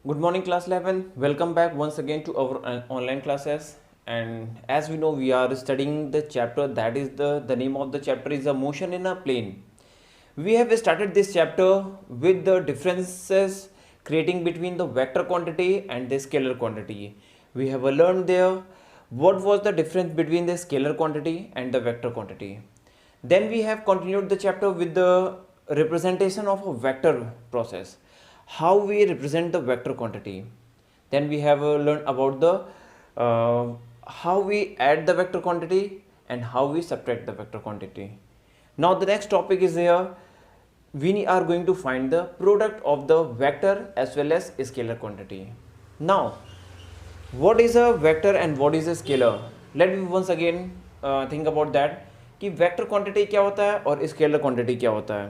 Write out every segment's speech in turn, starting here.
Good morning, class 11. Welcome back once again to our online classes. And as we know, we are studying the chapter that is the name of the chapter is a motion in a plane. We have started this chapter with the differences creating between the vector quantity and the scalar quantity. We have learned there what was the difference between the scalar quantity and the vector quantity. Then we have continued the chapter with the representation of a vector process, how we represent the vector quantity. Then we have learned about the how we add the vector quantity and how we subtract the vector quantity. Now the next topic is here. We are going to find the product of the vector as well as scalar quantity. Now, what is a vector and what is a scalar? Let me once again think about that कि vector quantity क्या होता है और scalar quantity क्या होता है.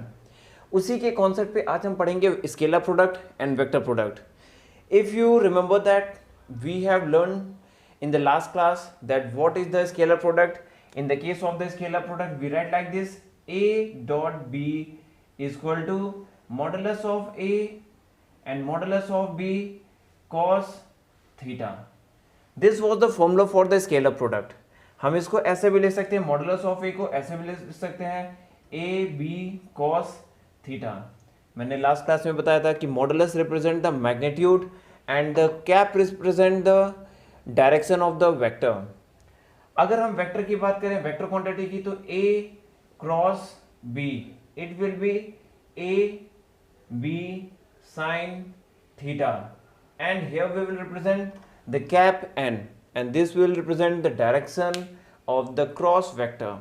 उसी के कॉन्सेप्ट पे आज हम पढ़ेंगे scalar product and vector product. If you remember that we have learn in the last class that what is the scalar product. In the case of the scalar product, we write like this: a dot b is equal to modulus of a and modulus of b cos theta. This was the formula for the scalar product. हम इसको ऐसे भी ले सकते हैं, modulus of ए को ऐसे भी ले सकते हैं, ए बी कॉस थीटा. मैंने लास्ट क्लास में बताया था कि modulus represent the magnitude and the cap represent the direction of the vector. अगर हम वेक्टर की बात करें, वेक्टर क्वांटिटी की, तो A cross B it will be A B sine theta and here we will represent the cap N and this will represent the direction of the cross vector.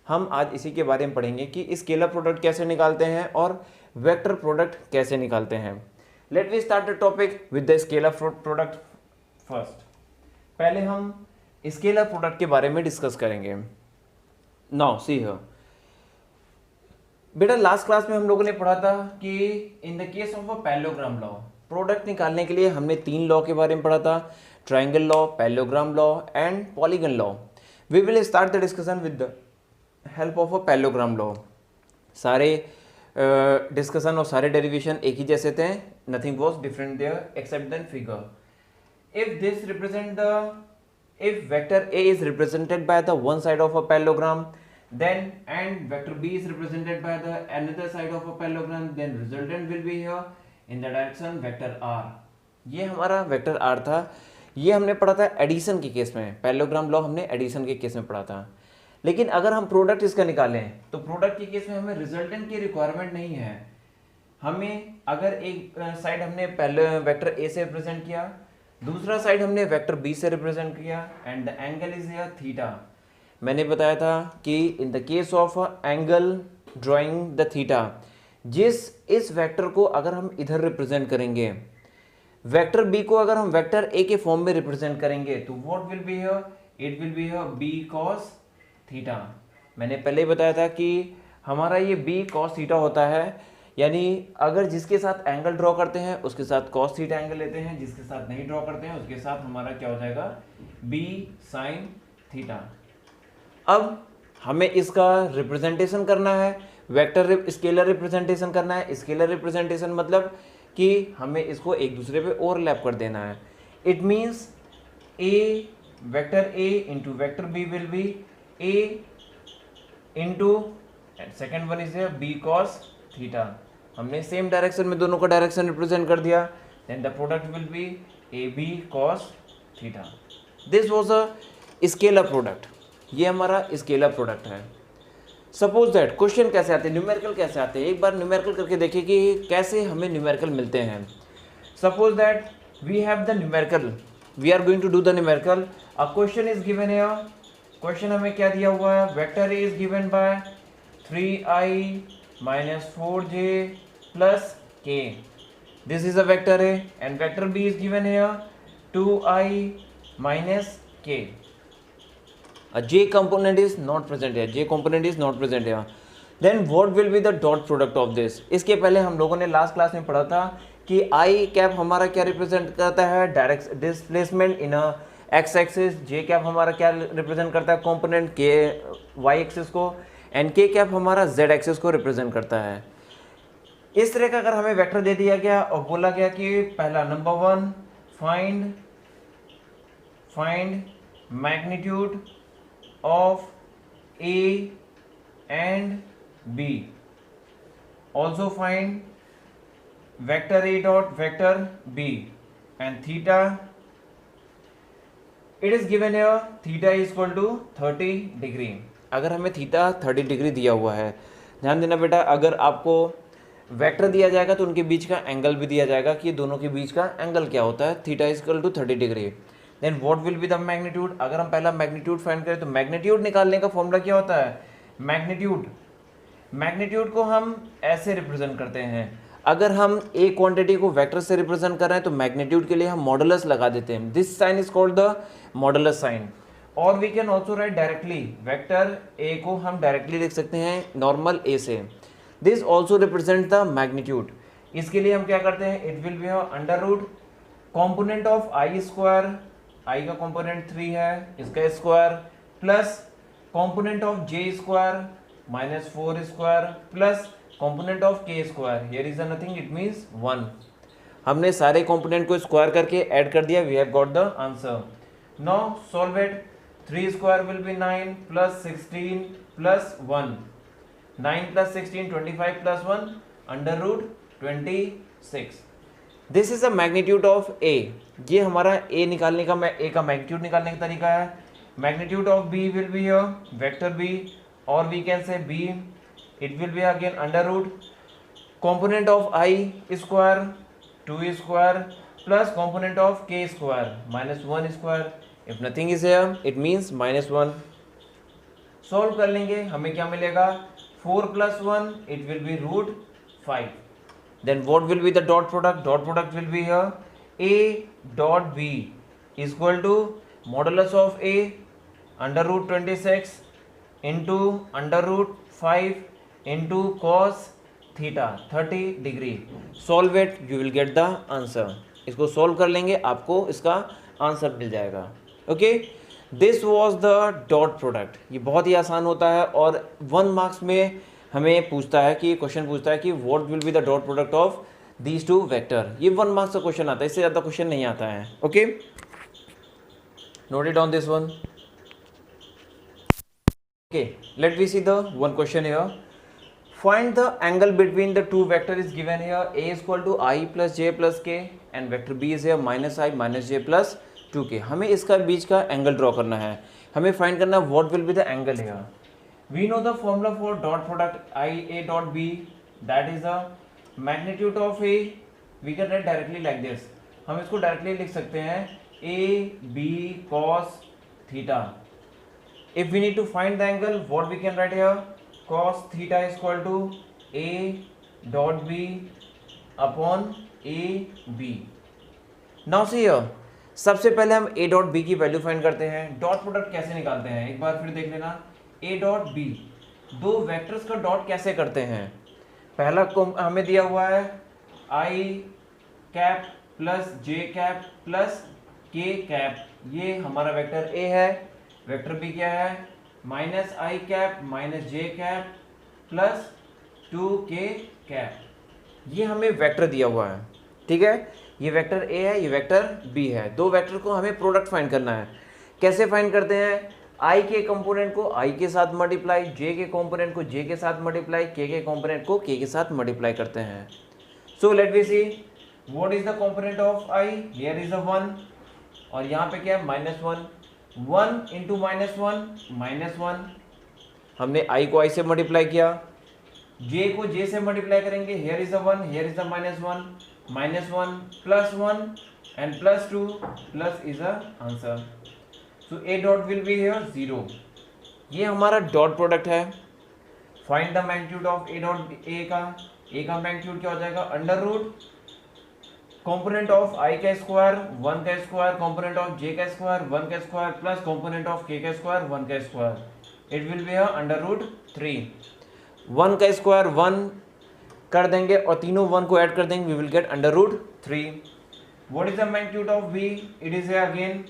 हम आज इसी के बारे में पढ़ेंगे कि स्केलर प्रोडक्ट कैसे निकालते हैं और वेक्टर प्रोडक्ट कैसे निकालते हैं. Let we start the topic with the scalar product first. पहले हम स्केलर प्रोडक्ट के बारे में डिस्कस करेंगे. नाउ सी हियर बेटा, लास्ट क्लास में हम लोगों ने पढ़ा था कि in the case of a parallelogram law, product निकालने के लिए हमने 3 लॉ के बारे में पढ़ा था: triangle law, parallelogram law and polygon law. We will start the discussion with the help of a parallelogram law. सारे डिस्कशन और सारे डेरिवेशन एक ही जैसे थे, nothing was different there except then figure. If this represent the if vector a is represented by the one side of a parallelogram, then and vector b is represented by the another side of a parallelogram, then resultant will be here in the direction vector r. ये हमारा vector r था. ये हमने पढ़ा था addition के case में, parallelogram law हमने एडिशन के केस में पढ़ा था. लेकिन अगर हम प्रोडक्ट इसका निकालें तो प्रोडक्ट के केस में हमें रिजल्टेंट की रिक्वायरमेंट नहीं है. हमें अगर एक साइड हमने पहले वेक्टर a से रिप्रेजेंट किया, दूसरा साइड हमने वेक्टर b से रिप्रेजेंट किया and the angle is here theta. मैंने बताया था कि in the case of angle drawing the theta, इस वेक्टर को अगर हम इधर रिप्रेजेंट करेंगे, वेक्टर b को अगर हम वेक्टर a के फॉर्म में रिप्रेजेंट करेंगे, तो what will be here, it will be here b cos theta. मैंने पहले ही बताया था कि हमारा ये b cos थीटा होता है, यानी अगर जिसके साथ एंगल ड्रॉ करते हैं उसके साथ cos थीटा एंगल लेते हैं, जिसके साथ नहीं ड्रॉ करते हैं उसके साथ हमारा क्या हो जाएगा, b sin थीटा. अब हमें इसका रिप्रेजेंटेशन करना है, वेक्टर स्केलर रिप्रेजेंटेशन करना है. स्केलर रिप्रेजेंटेशन मतलब कि हमें इसको एक दूसरे पे ओवरलैप कर देना है. It means A vector A into vector B will be A into and second one is B cos theta. हमने सेम डायरेक्शन में दोनों का डायरेक्शन रिप्रेजेंट कर दिया, then the product will be A B cos theta. This was a scalar product. ये हमारा scalar product है. Suppose that question कैसे आते हैं, न्यूमेरिकल कैसे आते हैं, एक बार न्यूमेरिकल करके देखिए कि कैसे हमें न्यूमेरिकल मिलते हैं. Suppose that we have the numerical, we are going to do the numerical. A question is given here. Question हमें क्या दिया हुआ है, vector A is given by 3i minus 4j plus k. This is a vector A and vector B is given here 2i minus k. A j component is not present here. J component is not present here. Then what will be the dot product of this? इसके पहले हम लोगों ने last class में पढ़ा था कि i cap हमारा क्या रिप्रेजेंट करता है, direct displacement in x axis. j cap हमारा क्या रिप्रेजेंट करता है, कंपोनेंट के y एक्सिस को, एंड k कैप हमारा z एक्सिस को रिप्रेजेंट करता है. इस तरह का अगर हमें वेक्टर दे दिया गया और बोला गया कि पहला number 1 find magnitude of A and B, also find vector A dot vector B and theta, it is given here theta is equal to 30 degree. अगर हमें थीटा 30 डिग्री दिया हुआ है, ध्यान देना बेटा, अगर आपको वेक्टर दिया जाएगा तो उनके बीच का एंगल भी दिया जाएगा कि दोनों के बीच का एंगल क्या होता है, theta is equal to 30 degree. Then what will be the magnitude, अगर हम पहला मैग्नीट्यूड फाइंड करें तो मैग्नीट्यूड निकालने का फॉर्मूला क्या होता है, मैग्नीट्यूड को हम ऐसे रिप्रेजेंट करते हैं, अगर हम एक क्वांटिटी को वेक्टर से रिप्रेजेंट कर रहे हैं तो मैग्नीट्यूड के लिए हम मॉडुलस लगा देते हैं, this sign is called the modulus sign. और we can also write directly, vector A को हम डायरेक्टली लिख सकते हैं नॉर्मल ए से, this also represent the magnitude. इसके लिए हम क्या करते हैं, it will be under root component of I square, I का कॉम्पोनेंट 3 है, इसका square plus component of J square minus 4 square plus component of K square, here is nothing, it means 1। हमने सारे कॉम्पोनेंट को स्क्वायर करके add कर दिया, we have got the answer. Now solve it, 3 square will be 9 plus 16 plus 1, 9 plus 16 25 plus 1 under root 26। This is the magnitude of A, ये हमारा ए निकालने का, ए का मैग्नीट्यूड निकालने का तरीका है। Magnitude of B will be here vector B, और we can say B, it will be again under root component of I square 2 square plus component of k square minus 1 square, if nothing is here it means minus 1। Solve कर लेंगे, हमें क्या मिलेगा, 4 plus 1 it will be root 5। then what will be the dot product will be here a dot b is equal to modulus of a under root 26 into under root 5 into cos theta 30 degree. Solve it, you will get the answer. इसको solve कर लेंगे, आपको इसका answer मिल जाएगा। Okay, this was the dot product. ये बहुत ही आसान होता है और 1 मार्क्स में हमें पूछता है कि क्वेश्चन पूछता है कि what will be the dot product of these two vector. ये 1 मार्क्स का क्वेश्चन आता है, इससे ज़्यादा क्वेश्चन नहीं आता है। Okay, note it down this one. Okay, let we see the one question here. Find the angle between the two vector is given here. A is equal to I plus J plus K and vector B is here minus I minus J plus 2K. हमें इसका बीच का angle draw करना है, हमें find करना है what will be the angle here. We know the formula for dot product I A dot B, that is the magnitude of A. We can write directly like this. हम इसको directly लिख सकते हैं A B cos theta. If we need to find the angle, what we can write here? Cos theta is equal to A dot B upon A B. Now see here, सबसे पहले हम A dot B की value find करते हैं। Dot product कैसे निकालते हैं एक बार फिर देख लेना। A dot B, दो वेक्टर्स का डॉट कैसे करते हैं। पहला हमें दिया हुआ है I cap plus J cap plus K cap, ये हमारा वेक्टर A है। वेक्टर B क्या है, माइनस आई cap minus J cap plus 2k cap, ये हमें वेक्टर दिया हुआ है। ठीक है, ये वेक्टर A है, ये वेक्टर B है। दो वेक्टर को हमें प्रोडक्ट फाइंड करना है। कैसे फाइंड करते हैं, I के कंपोनेंट को I के साथ मल्टीप्लाई, J के कंपोनेंट को J के साथ मल्टीप्लाई, K के कंपोनेंट को K के साथ मल्टीप्लाई करते हैं। So let we see what is the component of I, here is a 1 और यहाँ पे क्या है -1, 1 इंटू -1, हमने I को I से मल्टीप्लाई किया, J को J से मल्टीप्लाई करेंगे, here is a 1, here is a -1 plus 1 and plus 2 plus is a answer. So A dot will be here 0। ये हमारा डॉट प्रोडक्ट है। Find the magnitude of A dot A का magnitude क्या हो जाएगा, under root component of I का square 1 का square, component of J का स्क्वायर 1 का square plus component of K का स्क्वायर 1 का square, it will be under root 3। 1 का स्क्वायर 1 कर देंगे और तीनों 1 को ऐड कर देंगे, we will get under root 3। What is the magnitude of B, it is again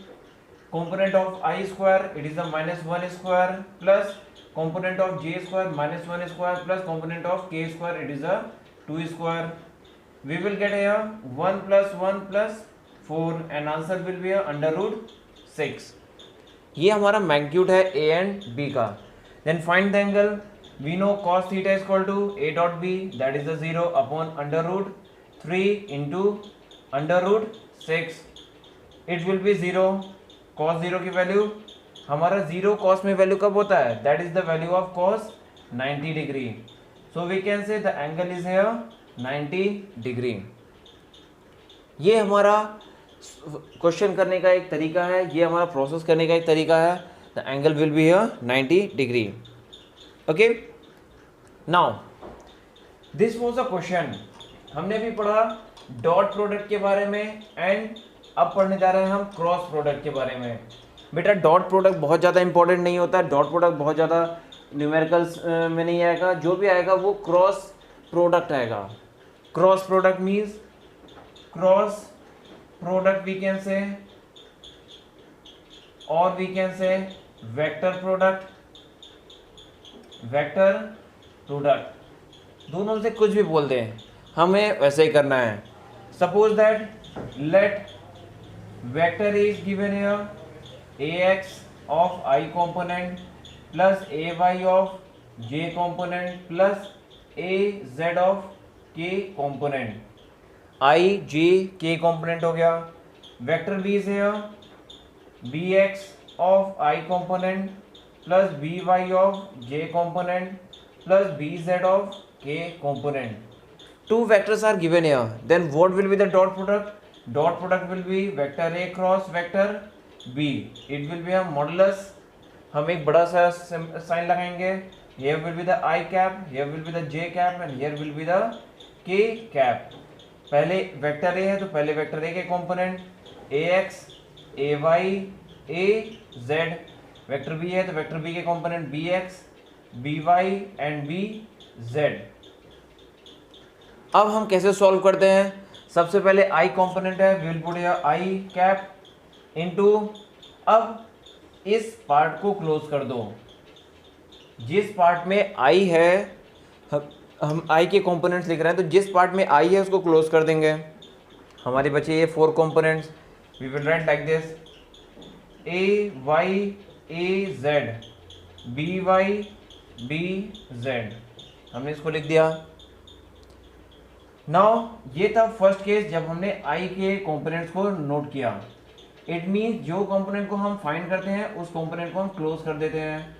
component of I square, it is -1 square plus component of J square -1 square plus component of K square, it is 2 square. We will get here 1 plus 1 plus 4 and answer will be under root 6. ये हमारा magnitude है A and B का. Then find the angle. We know cos theta is equal to A dot B that is the 0 upon under root 3 into under root 6. It will be 0. cos 0 की value हमारा 0 cos में value कब होता है? That is the value of cos 90 degree. So we can say the angle is here 90 degree. ये हमारा question करने का एक तरीका है, ये हमारा प्रोसेस करने का एक तरीका है. The angle will be here 90 degree. Okay, now this was a question. हमने भी पढ़ा डॉट प्रोडक्ट के बारे में एंड अब पढ़ने जा रहे हैं हम क्रॉस प्रोडक्ट के बारे में. बेटा डॉट प्रोडक्ट बहुत ज़्यादा इंपॉर्टेंट नहीं होता. डॉट प्रोडक्ट बहुत ज़्यादा न्यूमेरिकल्स में नहीं आएगा. जो भी आएगा वो क्रॉस प्रोडक्ट आएगा. Cross product means cross product we can say, or we can say vector product. दोनों से कुछ भी बोलते हैं, हमें वैसे ही करना है. Suppose that let vector is given here ax of I component plus ay of j component plus az of k component. I J K component हो गया. वेक्टर बी से B X of I component plus B Y of J component plus B Z of K component. Two vectors are given here. Then what will be the dot product? Dot product will be vector A cross vector B. It will be a modulus. हम एक बड़ा सा sign लगाएंगे. Here will be the I cap, here will be the J cap and here will be the K cap. पहले vector A है तो पहले vector A के component A X A Y A Z. Vector B है तो vector B के component B X B Y and B Z. अब हम कैसे सॉल्व करते हैं? सबसे पहले आई कंपोनेंट है, we will put here I cap into. अब इस पार्ट को क्लोज कर दो. जिस पार्ट में आई है, हम आई के कंपोनेंट्स लिख रहे हैं तो जिस पार्ट में आई है उसको क्लोज कर देंगे. हमारे बचे ये 4 components. We will write like this A Y A Z B Y B Z. हमने इसको लिख दिया. नाउ ये था फर्स्ट केस जब हमने आई के कंपोनेंट्स को नोट किया. इट मीन्स जो कंपोनेंट को हम फाइंड करते हैं उस कंपोनेंट को हम क्लोज कर देते हैं.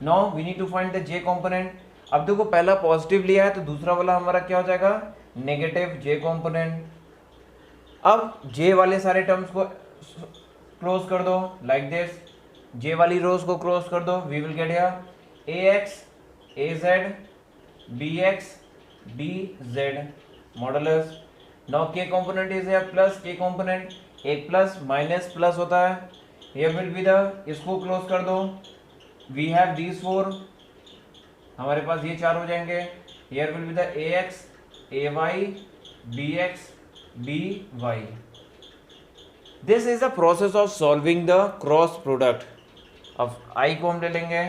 Now we need to find the J component. अब देखो पहला पॉजिटिव लिया है तो दूसरा वाला हमारा क्या हो जाएगा? नेगेटिव जे कंपोनेंट. अब जे वाले सारे टर्म्स को क्लोज कर दो लाइक दिस. जे वाली रोज को क्लोज कर दो. We will get here A X A Z B X B Z modulus. Now K component is here plus K component. एक प्लस माइनस प्लस होता है. हियर विल बी द, इसको close कर दो. We have these 4. हमारे पास ये 4 हो जाएंगे. Here will be the A X A Y B X B Y. This is the process of solving the cross product. अब आई को हम ले लेंगे.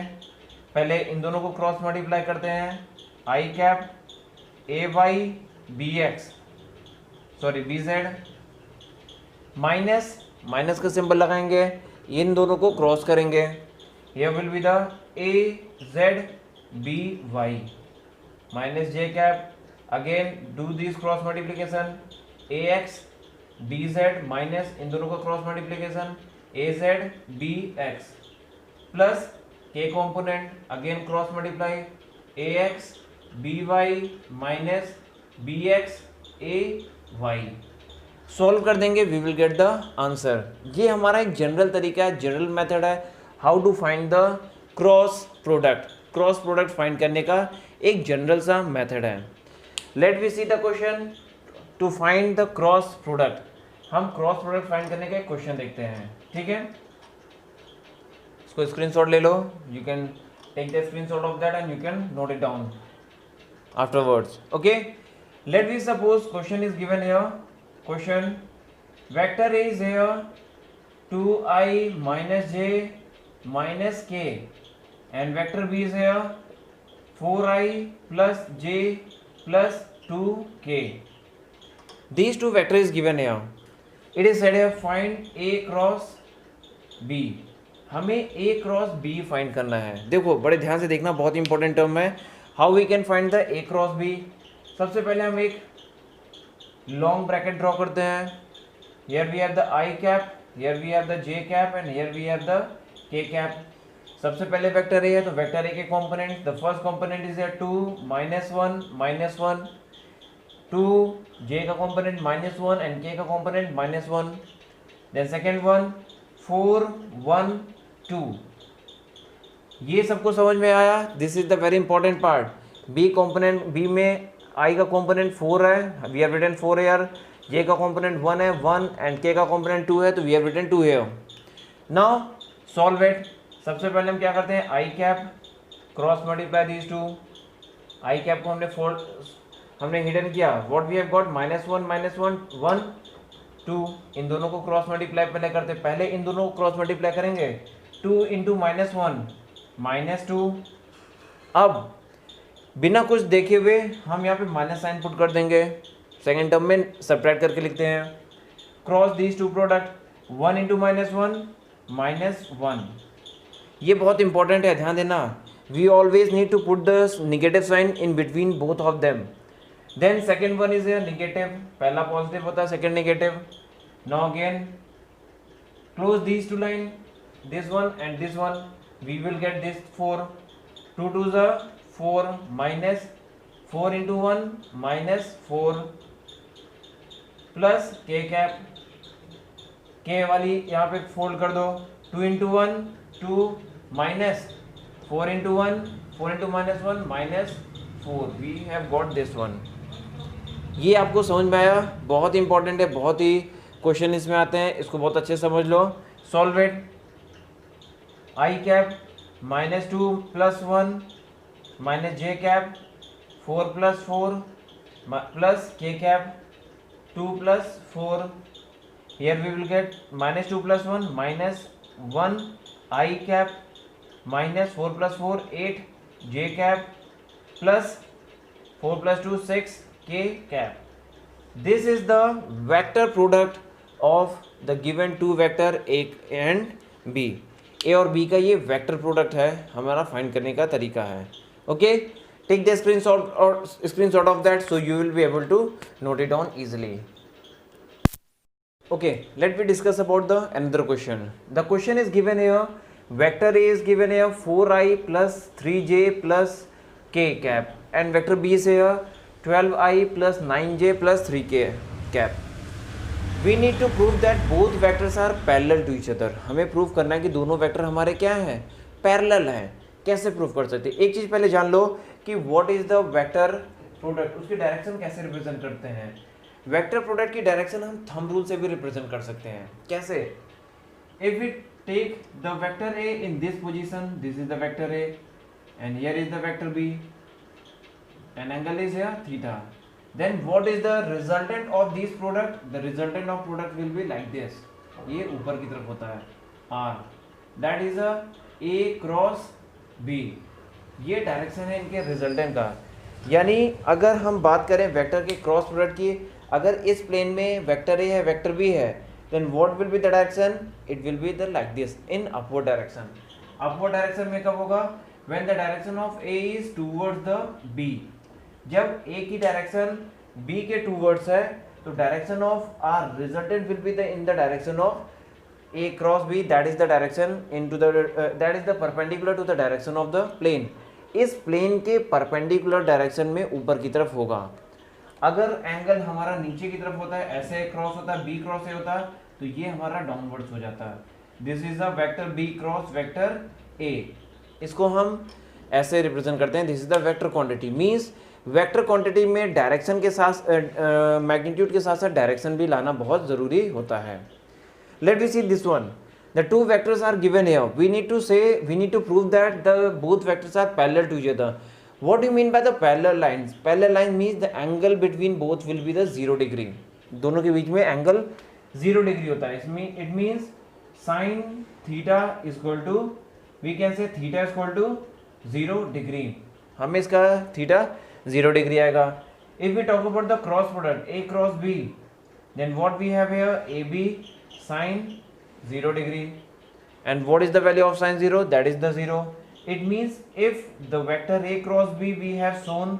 पहले इन दोनों को क्रॉस मल्टीप्लाई करते हैं. I cap A Y B X sorry B Z minus minus का सिंबल लगाएंगे. इन दोनों को क्रॉस करेंगे. Here will be the A Z B Y minus J cap. Again do this cross multiplication. A X B Z minus इन दोनों का cross multiplication A Z B X plus K component. Again cross multiply A X B Y minus B X A Y. Solve कर देंगे. We will get the answer. ये हमारा एक general तरीका है, जनरल मेथड है how to find the cross product. Cross product find करने का एक जनरल सा मेथड है. Let we see the question to find the cross product. हम क्रॉस प्रोडक्ट फाइंड करने का एक क्वेश्चन देखते हैं. ठीक है, इसको स्क्रीनशॉट ले लो. You can take the screenshot of that and you can note it down afterwards. Okay, let we suppose question is given here. Question vector is here 2i minus j minus k and vector b is here 4i plus j plus 2k. These two vector is given here. It is said here find A cross B. हमें A cross B फाइंड करना है. देखो बड़े ध्यान से देखना, बहुत इंपॉर्टेंट टर्म है. How we can find the A cross B. सबसे पहले हम एक लॉन्ग ब्रैकेट ड्रॉ करते हैं. Here we have the I cap, here we have the J cap and here we have the K cap. सबसे पहले vector A है तो वेक्टर A के component, the first component is 2 -1 2, J का component -1 and K का component -1. Then second one 4 1 2. ये सबको समझ में आया. This is the very important part. B component, B में I का कंपोनेंट 4 है, we have written 4 here. J का कंपोनेंट 1 है 1 एंड K का कंपोनेंट 2 है तो we have written 2 here. Now solve it. सबसे पहले हम क्या करते हैं, I cap cross multiply these two. I cap को हमने हिडन किया. What we have got -1 1 2. इन दोनों को क्रॉस मल्टीप्लाई पहले करते, पहले इन दोनों को क्रॉस मल्टीप्लाई करेंगे. 2 इंटू -1 -2. अब बिना कुछ देखे हुए हम यहाँ पे माइनस साइन पुट कर देंगे. सेकेंड टर्म में सब्ट्रैक्ट करके लिखते हैं. Cross these two product 1 into -1 -1. ये बहुत इंपॉर्टेंट है, ध्यान देना. We always need to put the negative sign in between both of them. Then second one is negative. पहला पॉजिटिव होता है, second negative. Now again close these two line, this one and this one. We will get this 4. 2 2 4 -4 into 1 -4 plus K cap. K वाली यहाँ पे fold कर दो. 2 into 1 2 -4 into 1 4 into -1 -4. We have got this one. ये आपको समझ में आया, बहुत इंपॉर्टेंट है, बहुत ही क्वेश्चन इसमें आते हैं, इसको बहुत अच्छे से समझ लो. Solve it. I cap -2 + 1 J cap 4 + 4 plus K cap 2 + 4. Here we will get -2 + 1 -1 I cap -4 + 4 8 J cap plus 4 + 2 6 K cap. This is the vector product of the given two vector A and B. A और B का ये vector product है, हमारा find करने का तरीका है. Okay, take the screenshot of that so you will be able to note it down easily. Okay, let me discuss about the another question. The question is given here. Vector A is given here 4I plus 3J plus K cap and vector B is here 12I plus 9J plus 3K cap. We need to prove that both vectors are parallel to each other. हमें prove करना है कि दोनों vector हमारे क्या हैं, parallel हैं. कैसे प्रूव कर सकते हैं? एक चीज़ पहले जान लो कि what is the vector product, उसकी डायरेक्शन कैसे रिप्रेजेंट करते हैं. वेक्टर प्रोडक्ट की डायरेक्शन हम थंब रूल से भी रिप्रेजेंट कर सकते हैं. कैसे? If we take the vector A in this position, this is the vector A and here is the vector B. An angle is here theta. Then what is the resultant of these product? The resultant of product will be like this. ये ऊपर की तरफ होता है R. That is a A cross B. ये direction है इनके resultant का. यानी अगर हम बात करें वेक्टर के क्रॉस प्रोडक्ट की, अगर इस प्लेन में वेक्टर A है वेक्टर B है, then what will be the direction? It will be the like this in upward direction. Upward direction में कब होगा? When the direction of A is towards the B. जब A की डायरेक्शन B के towards है तो direction of are resultant will be the in the direction of A cross B. That is the direction into the that is the perpendicular to the direction of the plane. इस plane के perpendicular direction में ऊपर की तरफ होगा. अगर angle हमारा नीचे की तरफ होता है, ऐसे क्रॉस होता है, B क्रॉस A होता है, तो ये हमारा डाउनवर्ड्स हो जाता है. This is the vector B cross vector A. इसको हम ऐसे रिप्रेजेंट करते हैं. This is the vector quantity. Means vector quantity में डायरेक्शन के साथ मैग्नीट्यूड के साथ साथ डायरेक्शन भी लाना बहुत ज़रूरी होता है. Let we see this one. The two vectors are given here. We need to prove that the both vectors are parallel to each other. What do mean by the parallel lines? Parallel line means the angle between both will be the 0 degree. दोनों के बीच में angle 0 degree होता है. It means sine theta is equal to, we can say theta is equal to 0 degree. हमें इसका theta 0 degree आएगा. If we talk about the cross product A cross B, then what we have here, AB sine 0 degree, and what is the value of sine 0? That is the 0. It means if the vector A cross B we have shown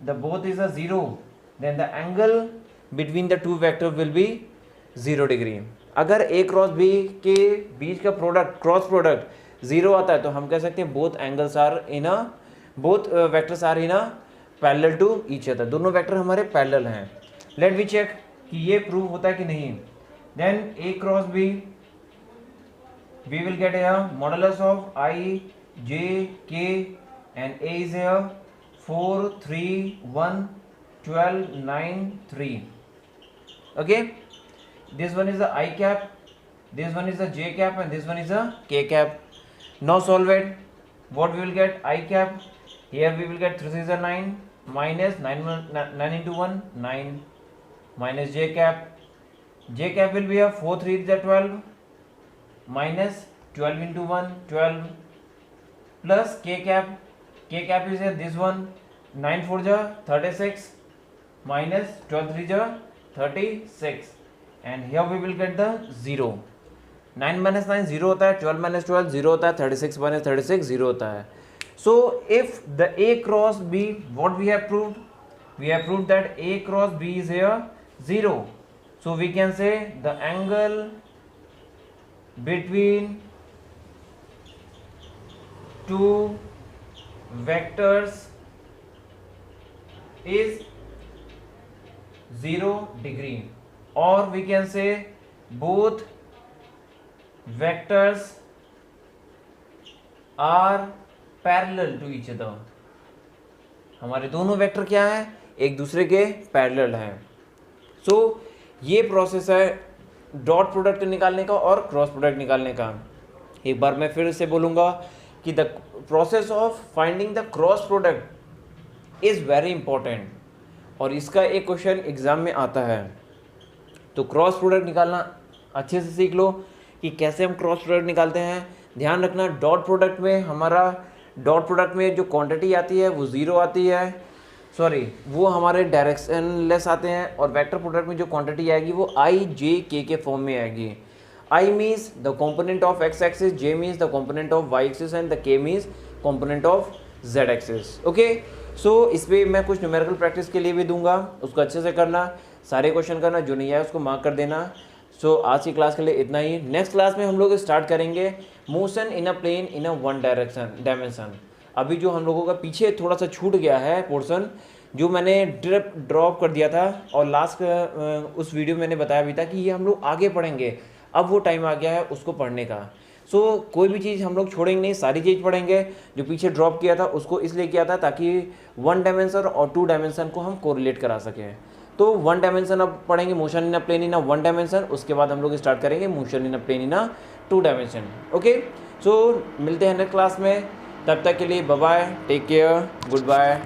the both is a 0, then the angle between the two vector will be 0 degree. अगर A cross B के बीच का product cross product 0 आता है तो हम कह सकते हैं both angles are in a both vectors are in a parallel to each other, दोनों वेक्टर हमारे पैरेलल हैं. लेट वी चेक कि ये प्रूव होता है कि नहीं. Then A cross B we will get a modulus of I J K and A is here 4 3 1 12 9 3. Okay, this one is a I cap, this one is a J cap, and this one is a K cap. Now solve it. What we will get? I cap. Here we will get 3 is a 9 minus 9 into 1 9 minus J cap. J cap will be a 4 3 is a 12 minus 12 into 1 12 plus K cap. K cap is here this one 9 4 is 36 minus 12 3 is 36, and here we will get the 0. 9 minus 9 0 होता है, 12 minus 12 0 होता है, 36 minus 36 0 होता है. So if the A cross B, what we have proved? We have proved that A cross B is here 0. So we can say the angle between two vectors is 0 degree, or we can say both vectors are parallel to each other. हमारे दोनों vector क्या हैं? एक दूसरे के parallel हैं. सो ये process है डॉट प्रोडक्ट निकालने का और क्रॉस प्रोडक्ट निकालने का. एक बार मैं फिर से बोलूँगा कि the process of finding the cross product is very important, और इसका एक क्वेश्चन एग्ज़ाम में आता है. तो क्रॉस प्रोडक्ट निकालना अच्छे से सीख लो कि कैसे हम क्रॉस प्रोडक्ट निकालते हैं. ध्यान रखना डॉट प्रोडक्ट में हमारा डॉट प्रोडक्ट में जो क्वांटिटी आती है वो 0 आती है, सॉरी वो हमारे डायरेक्शन लेस आते हैं, और वेक्टर प्रोडक्ट में जो क्वांटिटी आएगी वो I J K के फॉर्म में आएगी. I means the component of x axis, J means the component of y axis, and the K means component of z axis. Okay, so इस पर मैं कुछ न्यूमेरिकल प्रैक्टिस के लिए भी दूंगा, उसको अच्छे से करना, सारे क्वेश्चन करना, जो नहीं आया उसको मार्क कर देना. सो आज की क्लास के लिए इतना ही. नेक्स्ट क्लास में हम लोग स्टार्ट करेंगे motion in a plane in a one dimension. अभी जो हम लोगों का पीछे थोड़ा सा छूट गया है पोर्शन, जो मैंने ड्रॉप कर दिया था, और लास्ट उस वीडियो में मैंने बताया भी था कि ये हम लोग आगे पढ़ेंगे. अब वो टाइम आ गया है उसको पढ़ने का. सो कोई भी चीज़ हम लोग छोड़ेंगे नहीं, सारी चीज़ पढ़ेंगे. जो पीछे ड्रॉप किया था उसको इसलिए किया था ताकि वन डायमेंशन और टू डायमेंशन को हम कोरिलेट करा सकें. तो वन डायमेंशन अब पढ़ेंगे motion in a plane in a one dimension, उसके बाद हम लोग स्टार्ट करेंगे motion in a plane in a two dimension. Okay, so मिलते हैं नेक्स्ट क्लास में. तब तक के लिए bye bye, take care, good bye.